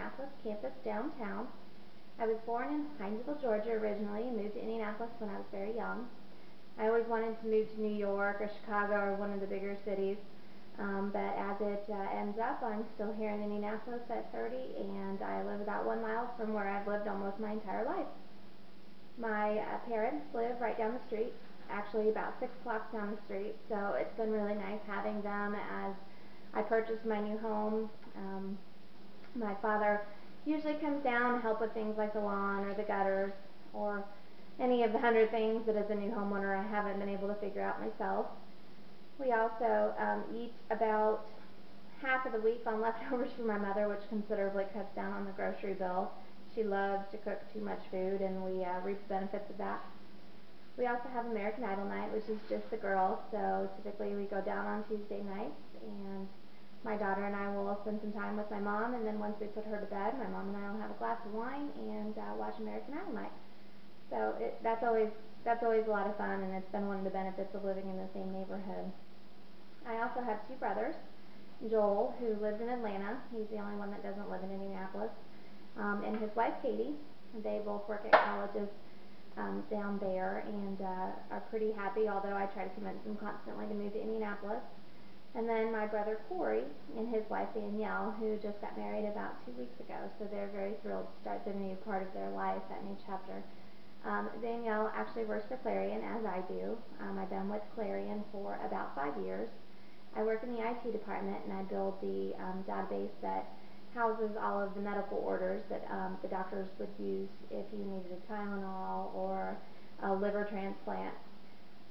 Indianapolis campus downtown. I was born in Hinesville, Georgia originally and moved to Indianapolis when I was very young. I always wanted to move to New York or Chicago or one of the bigger cities, but as it ends up, I'm still here in Indianapolis at 30, and I live about 1 mile from where I've lived almost my entire life. My parents live right down the street, actually about 6 blocks down the street, so it's been really nice having them as I purchased my new home. My father usually comes down to help with things like the lawn or the gutters or any of the 100 things that as a new homeowner I haven't been able to figure out myself. We also eat about half of the week on leftovers from my mother, which considerably cuts down on the grocery bill. She loves to cook too much food, and we reap the benefits of that. We also have American Idol night, which is just the girls, so typically we go down on Tuesday nights, and my daughter and I will spend some time with my mom, and then once we put her to bed, my mom and I will have a glass of wine and watch American Idol night. So that's always a lot of fun, and it's been one of the benefits of living in the same neighborhood. I also have two brothers, Joel, who lives in Atlanta. He's the only one that doesn't live in Indianapolis, and his wife Katie. They both work at colleges down there and are pretty happy, although I try to convince them constantly to move to Indianapolis. And then my brother Corey and his wife Danielle, who just got married about 2 weeks ago, so they're very thrilled to start the new part of their life, that new chapter. Danielle actually works for Clarion, as I do. I've been with Clarion for about 5 years. I work in the IT department, and I build the database that houses all of the medical orders that the doctors would use if you needed a Tylenol or a liver transplant.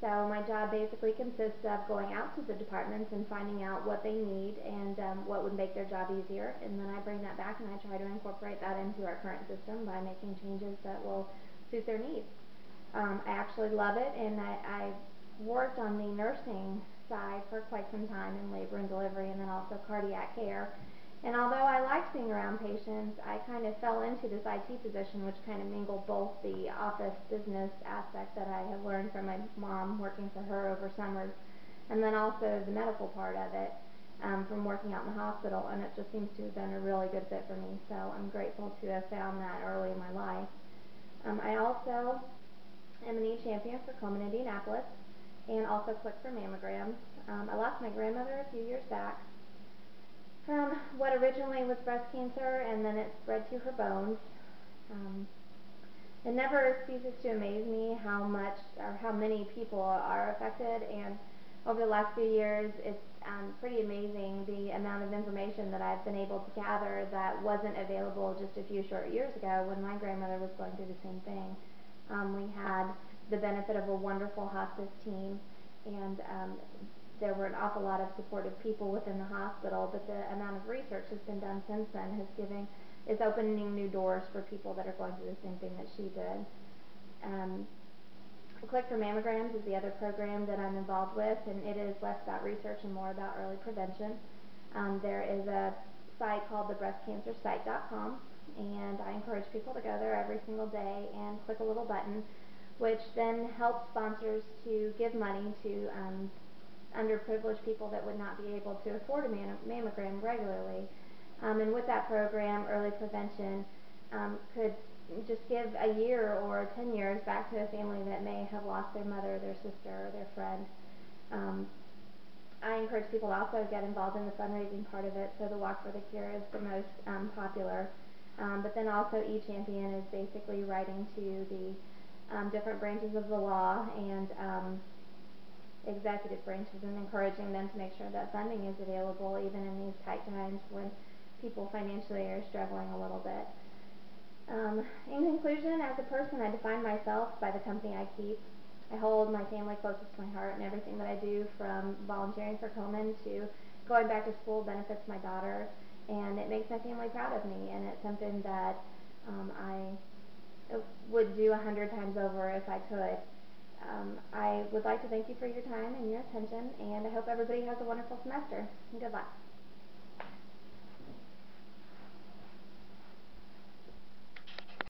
So my job basically consists of going out to the departments and finding out what they need and what would make their job easier, and then I bring that back and I try to incorporate that into our current system by making changes that will suit their needs. I actually love it, and I've worked on the nursing side for quite some time in labor and delivery and then also cardiac care. And although I liked being around patients, I kind of fell into this IT position, which kind of mingled both the office business aspect that I had learned from my mom working for her over summers, and then also the medical part of it from working out in the hospital, and it just seems to have been a really good fit for me. So I'm grateful to have found that early in my life. I also am an e-champion for Komen Indianapolis and also Click for Mammograms. I lost my grandmother a few years back from what originally was breast cancer, and then it spread to her bones. Um, it never ceases to amaze me how much or how many people are affected, and over the last few years, it's pretty amazing the amount of information that I've been able to gather that wasn't available just a few short years ago when my grandmother was going through the same thing. We had the benefit of a wonderful hospice team, and there were an awful lot of supportive people within the hospital, but the amount of research that's been done since then is opening new doors for people that are going through the same thing that she did. Um, Click for Mammograms is the other program that I'm involved with, and it is less about research and more about early prevention. There is a site called thebreastcancersite.com, and I encourage people to go there every single day and click a little button, which then helps sponsors to give money to underprivileged people that would not be able to afford a mammogram regularly. And with that program, early prevention could just give a year or 10 years back to a family that may have lost their mother, their sister, or their friend. Um, I encourage people to also get involved in the fundraising part of it, so the Walk for the Cure is the most popular. But then also E-Champion is basically writing to the different branches of the law and executive branches and encouraging them to make sure that funding is available even in these tight times when people financially are struggling a little bit. In conclusion, as a person, I define myself by the company I keep. I hold my family closest to my heart, and everything that I do, from volunteering for Komen to going back to school, benefits my daughter, and it makes my family proud of me, and it's something that I would do 100 times over if I could. I would like to thank you for your time and your attention, and I hope everybody has a wonderful semester. Good luck.